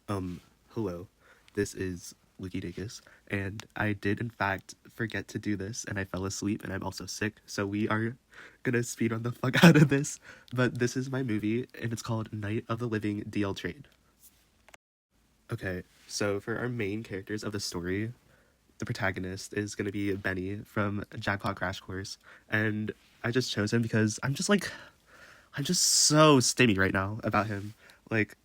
Hello. This is Lucky Dacus, and I did in fact forget to do this, and I fell asleep, and I'm also sick, so we are gonna speed on the fuck out of this. But this is my movie, and it's called Night of the Living DL Trade. Okay, so for our main characters of the story, the protagonist is gonna be Benny from Jackpot Crash Course, and I just chose him because I'm just so stimmy right now about him. Like,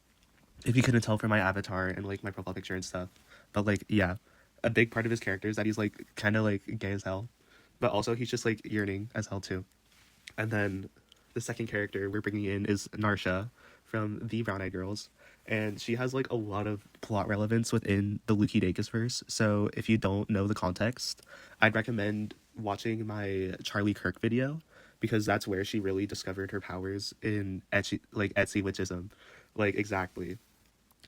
if you couldn't tell from my avatar and like my profile picture and stuff. But like, yeah, a big part of his character is that he's like kind of like gay as hell, but also he's just like yearning as hell too. And then the second character we're bringing in is Narsha from the Brown Eyed Girls, and she has like a lot of plot relevance within the Lucky Dacus verse. So if you don't know the context, I'd recommend watching my Charlie Kirk video because that's where she really discovered her powers in Etsy witchism, like exactly.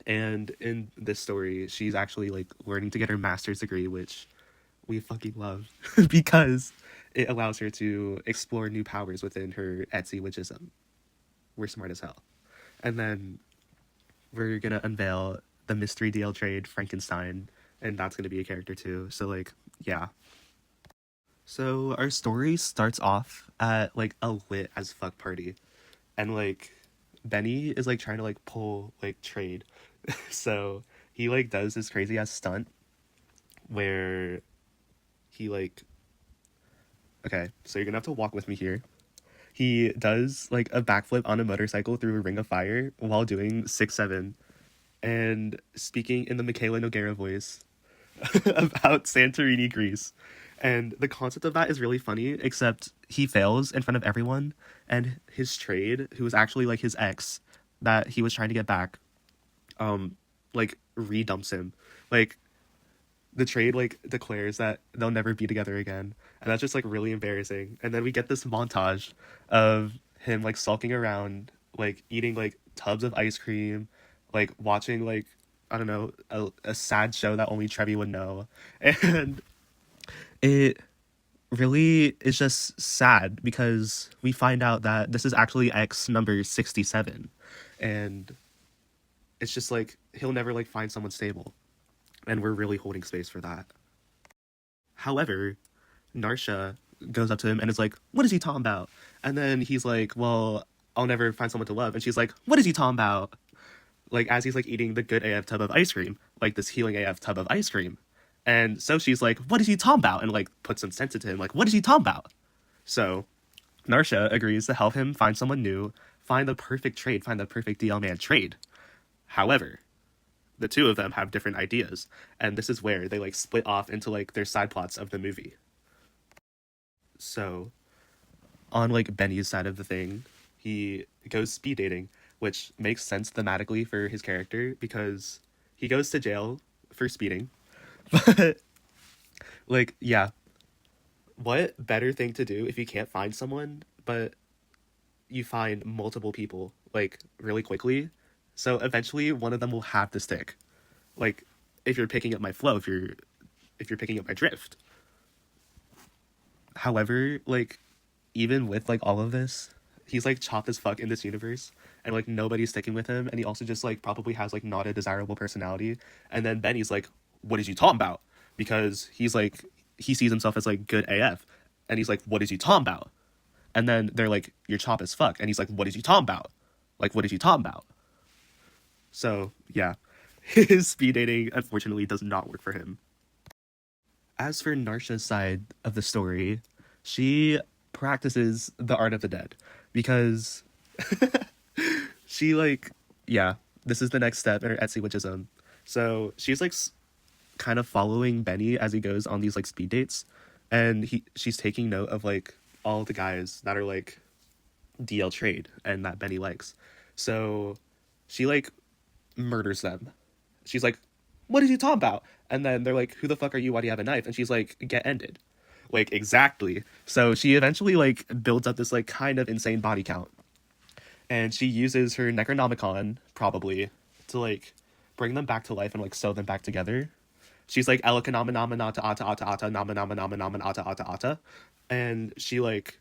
And in this story, she's actually like learning to get her master's degree, which we fucking love because it allows her to explore new powers within her Etsy witchism. We're smart as hell. And then we're gonna unveil the mystery deal trade Frankenstein, and that's gonna be a character too. So like, yeah. So our story starts off at like a lit as fuck party, and like Benny is like trying to like pull like trade. So he like does this crazy ass stunt where he like, okay, so you're gonna have to walk with me here. He does like a backflip on a motorcycle through a ring of fire while doing 6'7" and speaking in the Michaela Noguera voice about Santorini, Greece. And the concept of that is really funny, except he fails in front of everyone, and his trade, who was actually like his ex that he was trying to get back, like redumps him. Like the trade like declares that they'll never be together again, and that's just like really embarrassing. And then we get this montage of him like sulking around, like eating like tubs of ice cream, like watching like, I don't know, a sad show that only Trevi would know. And it really is just sad because we find out that this is actually X number 67, and it's just like he'll never like find someone stable, and we're really holding space for that. However, Narsha goes up to him and is like, "What is he talking about?" And then he's like, "Well, I'll never find someone to love." And she's like, "What is he talking about?" Like as he's like eating the good AF tub of ice cream, like this healing AF tub of ice cream. And so she's like, "What is he talking about?" And like puts some sense into him, like, "What is he talking about?" So Narsha agrees to help him find someone new, find the perfect trade, find the perfect DL man trade. However, the two of them have different ideas, and this is where they like split off into like their side plots of the movie. So on like Benny's side of the thing, he goes speed dating, which makes sense thematically for his character because he goes to jail for speeding. But like, yeah, what better thing to do if you can't find someone, but you find multiple people like really quickly? So eventually one of them will have to stick. Like if you're picking up my flow, if you're picking up my drift. However, like even with like all of this, he's like chopped as fuck in this universe, and like nobody's sticking with him, and he also just like probably has like not a desirable personality. And then Benny's like, "What is you talking about?" Because he's like he sees himself as like good AF, and he's like, "What is you talking about?" And then they're like, "You're chop as fuck," and he's like, "What is you talking about?" Like, what is you talking about? So yeah, his speed dating unfortunately does not work for him. As for Narsha's side of the story, she practices the art of the dead because she like, yeah, this is the next step in her Etsy witchism. So she's like kind of following Benny as he goes on these like speed dates, and she's taking note of like all the guys that are like DL trade and that Benny likes. So she like murders them. She's like, "What is he talking about?" And then they're like, "Who the fuck are you? Why do you have a knife?" And she's like, "Get ended." Like exactly. So she eventually like builds up this like kind of insane body count, and she uses her Necronomicon probably to like bring them back to life and like sew them back together. She's like Elikanamanamana ata ata ata namanamanamanamana ata ata ata, and she like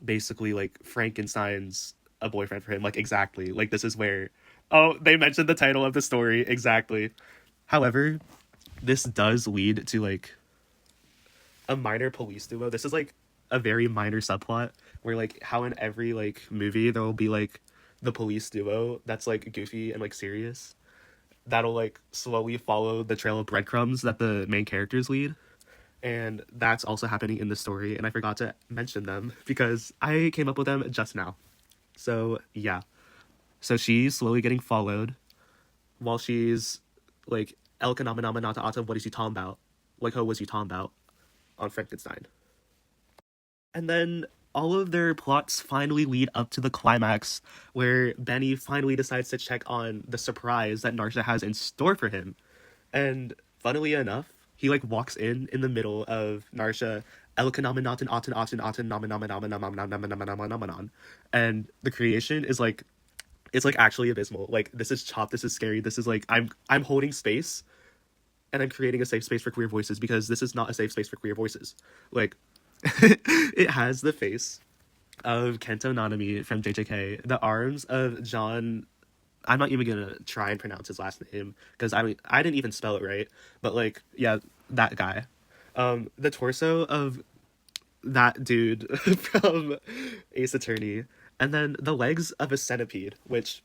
basically like Frankenstein's a boyfriend for him. Like exactly. Like this is where Oh, they mentioned the title of the story exactly. However, this does lead to like a minor police duo. This is like a very minor subplot where like how in every like movie there will be like the police duo that's like goofy and like serious that'll like slowly follow the trail of breadcrumbs that the main characters lead. And that's also happening in the story, and I forgot to mention them because I came up with them just now. So yeah. So she's slowly getting followed while she's like El Kanama Ata, what is you talking about? Like who was you talking about on Frankenstein? And then all of their plots finally lead up to the climax where Benny finally decides to check on the surprise that Narsha has in store for him. And funnily enough, he like walks in the middle of Narsha Elkanamenatan Atan Atan Atan Naman, and the creation is like it's like actually abysmal. Like this is chopped, this is scary, this is like I'm holding space and I'm creating a safe space for queer voices because this is not a safe space for queer voices. Like it has the face of Kento Nanami from JJK, the arms of John. I'm not even gonna try and pronounce his last name because I mean I didn't even spell it right. But like yeah, that guy. The torso of that dude from Ace Attorney, and then the legs of a centipede, which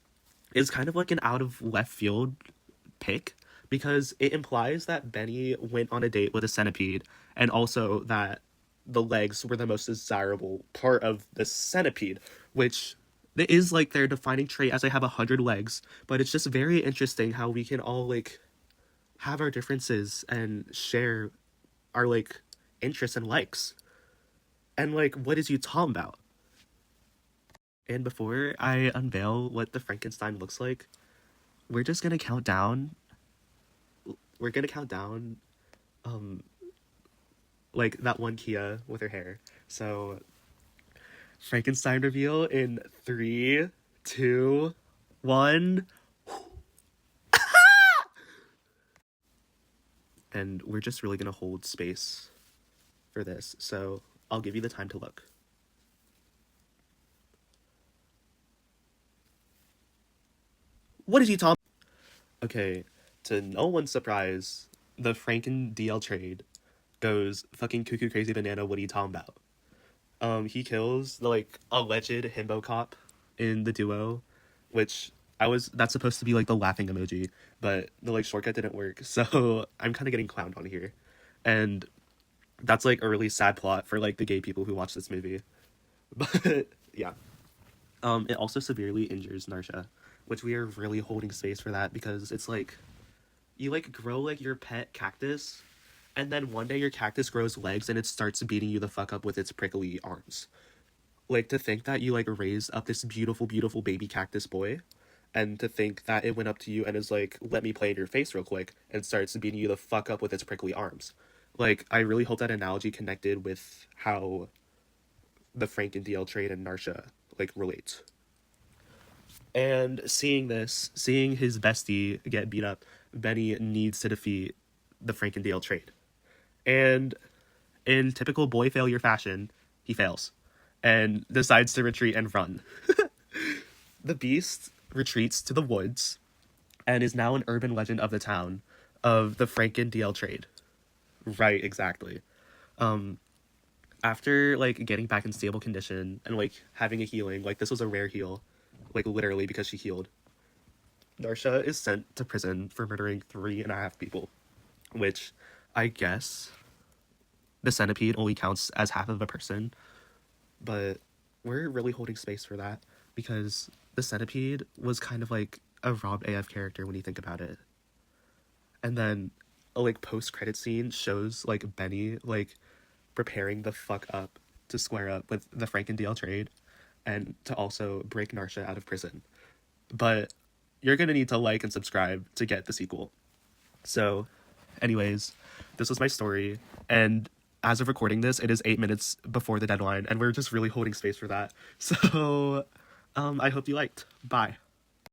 is kind of like an out of left field pick because it implies that Benny went on a date with a centipede and also that the legs were the most desirable part of the centipede, which it is like their defining trait as I have 100 legs, but it's just very interesting how we can all like have our differences and share our like interests and likes. And like what is you talking about? And before I unveil what the Frankenstein looks like, we're just gonna count down. We're gonna count down um like that one Kia with her hair. So Frankenstein reveal in 3, 2, 1. And we're just really gonna hold space for this. So I'll give you the time to look. What is he talking? Okay, to no one's surprise, the Franken DL trade goes fucking cuckoo crazy banana. What are you talking about? He kills the like alleged himbo cop in the duo, which that's supposed to be like the laughing emoji, but the like shortcut didn't work, so I'm kind of getting clowned on here, and that's like a really sad plot for like the gay people who watch this movie, but yeah. It also severely injures Narsha, which we are really holding space for that because it's like you like grow like your pet cactus and then one day your cactus grows legs and it starts beating you the fuck up with its prickly arms. Like to think that you like raised up this beautiful, beautiful baby cactus boy, and to think that it went up to you and is like, "Let me play in your face real quick," and starts beating you the fuck up with its prickly arms. Like I really hope that analogy connected with how the Frank and DL trade and Narsha like relate. And seeing this, seeing his bestie get beat up, Benny needs to defeat the Frank and DL trade. And in typical boy failure fashion, he fails and decides to retreat and run. The beast retreats to the woods and is now an urban legend of the town of the Franken DL trade. Right, exactly. After like getting back in stable condition and like having a healing, like this was a rare heal, like literally because she healed. Narsha is sent to prison for murdering 3.5 people, which I guess the centipede only counts as half of a person, but we're really holding space for that because the centipede was kind of like a Rob AF character when you think about it. And then a like post-credit scene shows like Benny like preparing the fuck up to square up with the Frank and DL trade and to also break Narsha out of prison. But you're gonna need to like and subscribe to get the sequel. So anyways, this was my story, and as of recording this, it is 8 minutes before the deadline, and we're just really holding space for that. So I hope you liked. Bye.